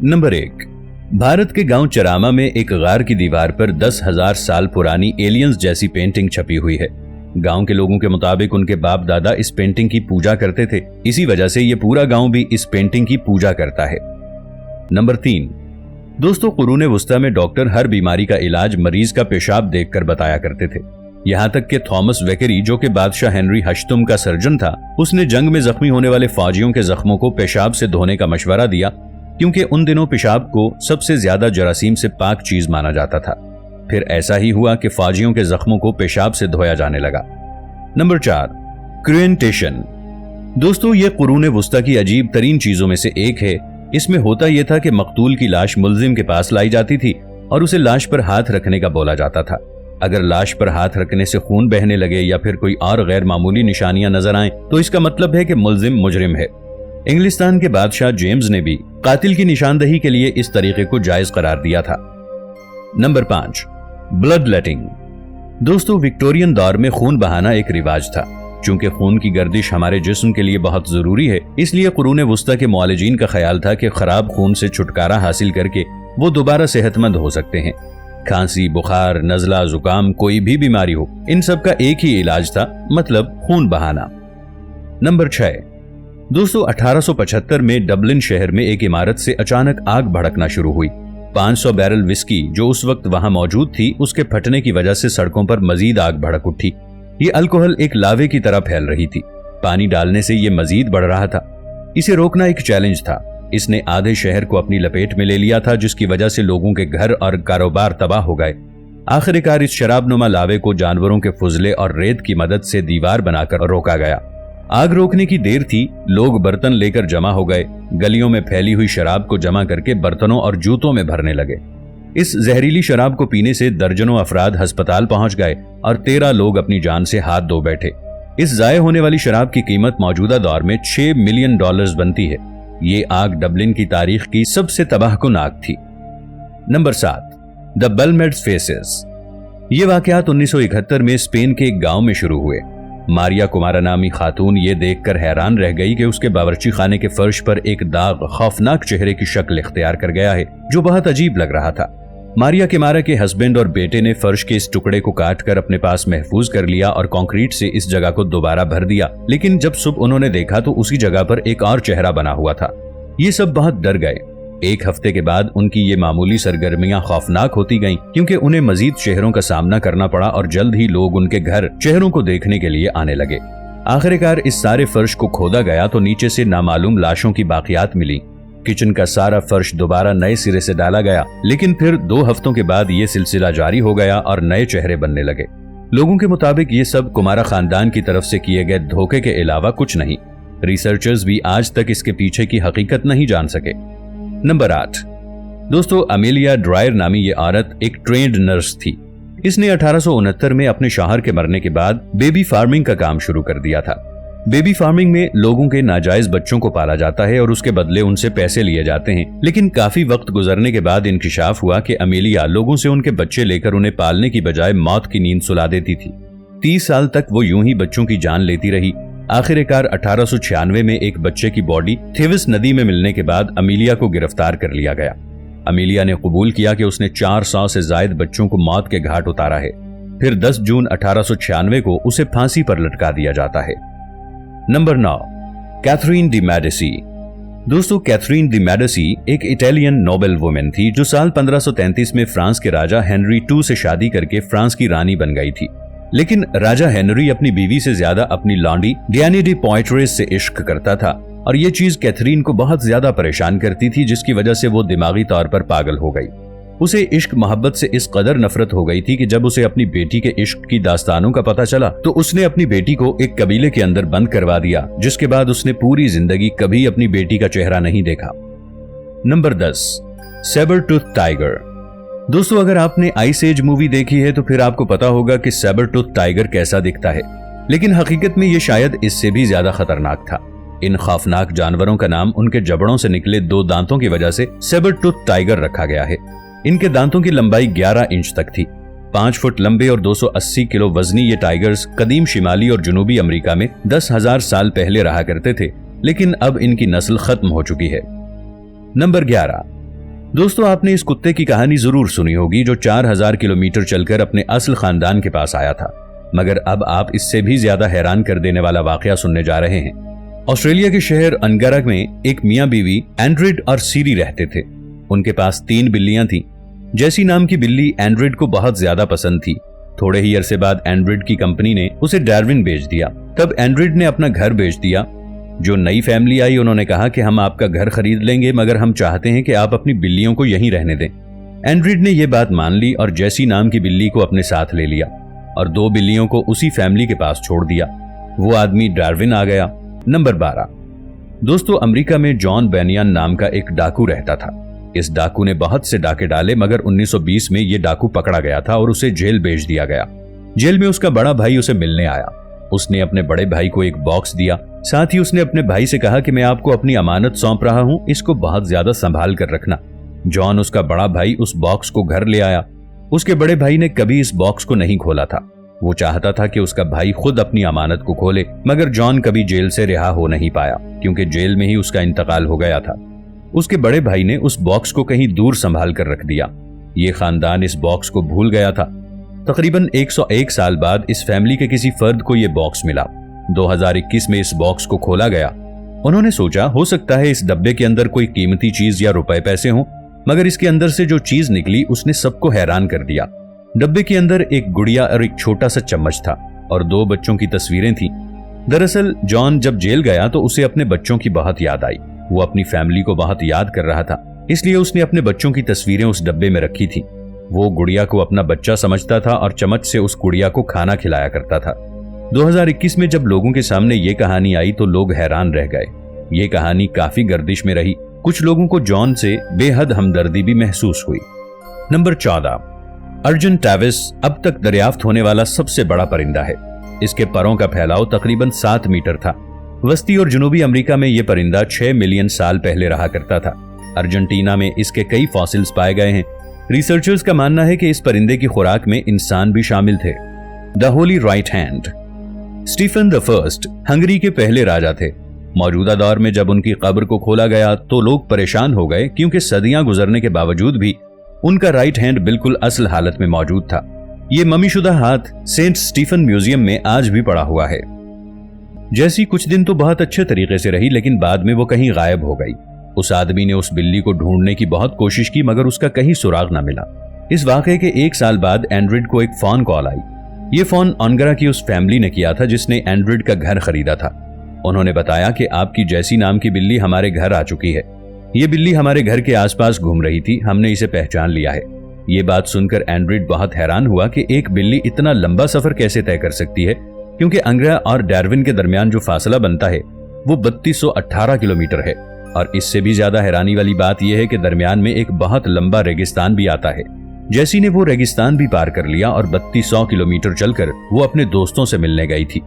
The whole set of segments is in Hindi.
नंबर 1, भारत के गांव चरामा में एक गार की दीवार पर 10,000 साल पुरानी एलियंस जैसी पेंटिंग छपी हुई है। गांव के लोगों के मुताबिक उनके बाप दादा इस पेंटिंग की पूजा करते थे, इसी वजह से ये पूरा गांव भी इस पेंटिंग की पूजा करता है। नंबर 3, दोस्तों कुरूने वुस्ता में डॉक्टर हर बीमारी का इलाज मरीज का पेशाब देखकर बताया करते थे। यहाँ तक कि थॉमस वेकेरी, जो कि बादशाह हेनरी हश्तुम का सर्जन था, उसने जंग में जख्मी होने वाले फौजियों के जख्मों को पेशाब से धोने का मशवरा दिया, क्योंकि उन दिनों पेशाब को सबसे ज्यादा जरासीम से पाक चीज माना जाता था। फिर ऐसा ही हुआ कि फौजियों के जख्मों को पेशाब से धोया जाने लगा। नंबर 4, क्रेंटेशन। दोस्तों ये कुरूने वुस्ता की अजीब तरीन चीजों में से एक है। इसमें होता यह था कि मकतूल की लाश मुल्जिम के पास लाई जाती थी और उसे लाश पर हाथ रखने का बोला जाता था। अगर लाश पर हाथ रखने से खून बहने लगे या फिर कोई और गैर मामूली निशानियां नजर आएं, तो इसका मतलब है कि मुल्जिम मुजरिम है। इंग्लिस्तान के बादशाह जेम्स ने भी कातिल की निशानदही के लिए इस तरीके को जायज करार दिया था। Number 5, blood letting. दोस्तों विक्टोरियन दौर में खून बहाना एक रिवाज था। चूंकि खून की गर्दिश हमारे जिस्म के लिए बहुत जरूरी है, इसलिए कुरूने वुस्ता के मुआलिजीन का ख्याल था कि खराब खून से छुटकारा हासिल करके वो दोबारा सेहतमंद हो सकते हैं। खांसी, बुखार, नजला, जुकाम, कोई भी बीमारी हो, इन सब का एक ही इलाज था, मतलब खून बहाना। नंबर 6, दोस्तों 1875 में डबलिन शहर में एक इमारत से अचानक आग भड़कना शुरू हुई। 500 बैरल विस्की जो उस वक्त वहां मौजूद थी, उसके फटने की वजह से सड़कों पर मजीद आग भड़क उठी। ये अल्कोहल एक लावे की तरह फैल रही थी। पानी डालने से ये मजीद बढ़ रहा था। इसे रोकना एक चैलेंज था। इसने आधे शहर को अपनी लपेट में ले लिया था, जिसकी वजह से लोगों के घर और कारोबार तबाह हो गए। आखिरकार इस शराबनुमा लावे को जानवरों के फुजले और रेत की मदद से दीवार बनाकर रोका गया। आग रोकने की देर थी, लोग बर्तन लेकर जमा हो गए, गलियों में फैली हुई शराब को जमा करके बर्तनों और जूतों में भरने लगे। इस जहरीली शराब को पीने से दर्जनों अफराद अस्पताल पहुंच गए और 13 लोग अपनी जान से हाथ धो बैठे। इस जाये होने वाली शराब की कीमत मौजूदा दौर में $6 मिलियन बनती है। ये आग डबलिन की तारीख की सबसे तबाहकुन आग थी। नंबर 7, द बेलमेड्स फेसेस। ये वाकयात 1971 में स्पेन के एक गांव में शुरू हुए। मारिया कुमारा नामी खातून ये देखकर हैरान रह गई कि उसके बावर्ची खाने के फर्श पर एक दाग खौफनाक चेहरे की शक्ल इख्तियार कर गया है, जो बहुत अजीब लग रहा था। मारिया कुमारा के हस्बैंड और बेटे ने फर्श के इस टुकड़े को काटकर अपने पास महफूज कर लिया और कंक्रीट से इस जगह को दोबारा भर दिया। लेकिन जब सुबह उन्होंने देखा तो उसी जगह पर एक और चेहरा बना हुआ था। ये सब बहुत डर गए। एक हफ्ते के बाद उनकी ये मामूली सरगर्मियां खौफनाक होती गईं, क्योंकि उन्हें मजीद चेहरों का सामना करना पड़ा और जल्द ही लोग उनके घर चेहरों को देखने के लिए आने लगे। आखिरकार इस सारे फर्श को खोदा गया तो नीचे से नामालूम लाशों की बाकियात मिली। किचन का सारा फर्श दोबारा नए सिरे से डाला गया, लेकिन फिर 2 हफ्तों के बाद ये सिलसिला जारी हो गया और नए चेहरे बनने लगे। लोगों के मुताबिक ये सब कुमारा खानदान की तरफ से किए गए धोखे के अलावा कुछ नहीं। रिसर्चर्स भी आज तक इसके पीछे की हकीकत नहीं जान सके। नंबर 8, दोस्तों अमेलिया ड्रायर नामी ये औरत एक ट्रेंड नर्स थी। इसने 1869 में अपने शौहर के मरने के बाद बेबी फार्मिंग का काम शुरू कर दिया था। बेबी फार्मिंग में लोगों के नाजायज बच्चों को पाला जाता है और उसके बदले उनसे पैसे लिए जाते हैं। लेकिन काफी वक्त गुजरने के बाद इंकिशाफ हुआ कि अमेलिया लोगों से उनके बच्चे लेकर उन्हें पालने की बजाय मौत की नींद सुला देती थी। 30 साल तक वो यूं ही बच्चों की जान लेती रही। आखिरकार 1896 में एक बच्चे की बॉडी थेविस नदी में मिलने के बाद अमेलिया को गिरफ्तार कर लिया गया। अमेलिया ने कबूल किया कि उसने 400 से ज्यादा बच्चों को मौत के घाट उतारा है। फिर 10 जून 1896 को उसे फांसी पर लटका दिया जाता है। Number 9, Catherine de Medici. दोस्तों कैथरीन डी मेडिसी एक इटालियन नोबेल वुमेन थी जो साल 1533 में फ्रांस के राजा हेनरी II से शादी करके फ्रांस की रानी बन गई थी। लेकिन राजा हेनरी अपनी बीवी से ज्यादा अपनी लॉन्डी डियानी डी पॉइट्रेस से इश्क करता था और ये चीज कैथरीन को बहुत ज्यादा परेशान करती थी, जिसकी वजह से वो दिमागी तौर पर पागल हो गई। उसे इश्क मोहब्बत से इस कदर नफरत हो गई थी कि जब उसे अपनी बेटी के इश्क की दास्तानों का पता चला तो उसने अपनी बेटी को एक कबीले के अंदर बंद करवा दिया, जिसके बाद उसने पूरी जिंदगी कभी अपनी बेटी का चेहरा नहीं देखा। Number 10, Saber tooth tiger. दोस्तों अगर आपने आइस एज मूवी देखी है तो फिर आपको पता होगा कि सैबर टूथ टाइगर कैसा दिखता है, लेकिन हकीकत में ये शायद इससे भी ज्यादा खतरनाक था। इन खौफनाक जानवरों का नाम उनके जबड़ों से निकले 2 दांतों की वजह से सैबर टूथ टाइगर रखा गया है। इनके दांतों की लंबाई 11 इंच तक थी। 5 फुट लंबे और 280 किलो वजनी ये टाइगर्स कदीम शिमाली और जनूबी अमेरिका में 10,000 साल पहले रहा करते थे, लेकिन अब इनकी नस्ल खत्म हो चुकी है। नंबर 11, दोस्तों, आपने इस कुत्ते की कहानी जरूर सुनी होगी जो 4000 किलोमीटर चलकर अपने असल खानदान के पास आया था, मगर अब आप इससे भी ज्यादा हैरान कर देने वाला वाकया सुनने जा रहे हैं। ऑस्ट्रेलिया के शहर अंगारा में एक मियां बीवी एंड्रिड और सीरी रहते थे। उनके पास 3 बिल्लियां थीं। जैसी नाम की बिल्ली एंड्रिड को बहुत ज्यादा पसंद थी। थोड़े ही अरसे बाद एंड्रिड की कंपनी ने उसे डार्विन बेच दिया। तब एंड्रिड ने अपना घर बेच दिया। जो नई फैमिली आई उन्होंने कहा कि हम आपका घर खरीद लेंगे, मगर हम चाहते हैं कि आप अपनी बिल्लियों को यहीं रहने दें। एंड्रिड ने यह बात मान ली और जैसी नाम की बिल्ली को अपने साथ ले लिया और 2 बिल्लियों को उसी फैमिली के पास छोड़ दिया। वो आदमी डार्विन आ गया। नंबर 12। दोस्तों, अमेरिका में जॉन बेनियन नाम का एक डाकू रहता था। इस डाकू ने बहुत से डाके डाले, मगर 1920 में यह डाकू पकड़ा गया था और उसे जेल भेज दिया गया। जेल में उसका बड़ा भाई उसे मिलने आया। उसने अपने बड़े भाई को एक बॉक्स दिया। साथ ही उसने अपने भाई से कहा कि मैं आपको अपनी अमानत सौंप रहा हूं, इसको बहुत ज्यादा संभाल कर रखना। जॉन, उसका बड़ा भाई, उस बॉक्स को घर ले आया। उसके बड़े भाई ने कभी इस बॉक्स को नहीं खोला था। वो चाहता था कि उसका भाई खुद अपनी अमानत को खोले, मगर जॉन कभी जेल से रिहा हो नहीं पाया क्योंकि जेल में ही उसका इंतकाल हो गया था। उसके बड़े भाई ने उस बॉक्स को कहीं दूर संभाल कर रख दिया। ये खानदान इस बॉक्स को भूल गया था। तकरीबन 101 साल बाद इस फैमिली के किसी फर्द को यह बॉक्स मिला। 2021 में इस बॉक्स को खोला गया। उन्होंने सोचा हो सकता है इस डब्बे के अंदर कोई कीमती चीज या रुपए पैसे हों, मगर इसके अंदर से जो चीज निकली उसने सबको हैरान कर दिया। डब्बे के अंदर एक गुड़िया और एक छोटा सा चम्मच था और 2 बच्चों की तस्वीरें थीं। दरअसल जॉन जब जेल गया तो उसे अपने बच्चों की बहुत याद आई। वो अपनी फैमिली को बहुत याद कर रहा था, इसलिए उसने अपने बच्चों की तस्वीरें उस डब्बे में रखी थी। वो गुड़िया को अपना बच्चा समझता था और चम्मच से उस गुड़िया को खाना खिलाया करता था। 2021 में जब लोगों के सामने ये कहानी आई तो लोग हैरान रह गए। ये कहानी काफी गर्दिश में रही। कुछ लोगों को जॉन से बेहद हमदर्दी भी महसूस हुई। नंबर 14। अर्जुन टाविस अब तक दरियाफ्त होने वाला सबसे बड़ा परिंदा है। इसके परों का फैलाव तकरीबन 7 मीटर था। वस्ती और जनूबी अमेरिका में यह परिंदा 6 मिलियन साल पहले रहा करता था। अर्जेंटीना में इसके कई फॉसिल्स पाए गए हैं। रिसर्चर्स का मानना है कि इस परिंदे की खुराक में इंसान भी शामिल थे। The holy right hand. Stephen the first Hungary के पहले राजा थे। मौजूदा दौर में जब उनकी कब्र को खोला गया तो लोग परेशान हो गए क्योंकि सदियां गुजरने के बावजूद भी उनका राइट हैंड बिल्कुल असल हालत में मौजूद था। ये ममीशुदा हाथ सेंट स्टीफन म्यूजियम में आज भी पड़ा हुआ है। जैसी कुछ दिन तो बहुत अच्छे तरीके से रही, लेकिन बाद में वो कहीं गायब हो गई। उस आदमी ने उस बिल्ली को ढूंढने की बहुत कोशिश की, मगर उसका कहीं सुराग ना मिला। इस वाकये के 1 साल बाद एंड्रिड को एक फोन कॉल आई। ये फोन अंगारा की उस फैमिली ने किया था जिसने एंड्रिड का घर खरीदा था। उन्होंने बताया कि आपकी जैसी नाम की बिल्ली हमारे घर आ चुकी है। ये बिल्ली हमारे घर के आसपास घूम रही थी, हमने इसे पहचान लिया है। ये बात सुनकर एंड्रिड बहुत हैरान हुआ कि एक बिल्ली इतना लंबा सफर कैसे तय कर सकती है, क्योंकि अंगारा और डार्विन के दरमियान जो फासला बनता है वो 3218 किलोमीटर है। और इससे भी ज्यादा हैरानी वाली बात यह है कि दरमियान में एक बहुत लंबा रेगिस्तान भी आता है। जैसी ने वो रेगिस्तान भी पार कर लिया और 3200 किलोमीटर चलकर वो अपने दोस्तों से मिलने गई थी।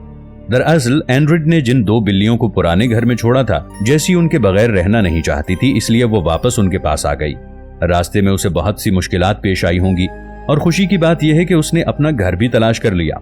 दरअसल एंड्रिड ने जिन 2 बिल्लियों को पुराने घर में छोड़ा था, जैसी उनके बगैर रहना नहीं चाहती थी, इसलिए वो वापस उनके पास आ गई। रास्ते में उसे बहुत सी मुश्किलात पेश आई होंगी और खुशी की बात यह है कि उसने अपना घर भी तलाश कर लिया।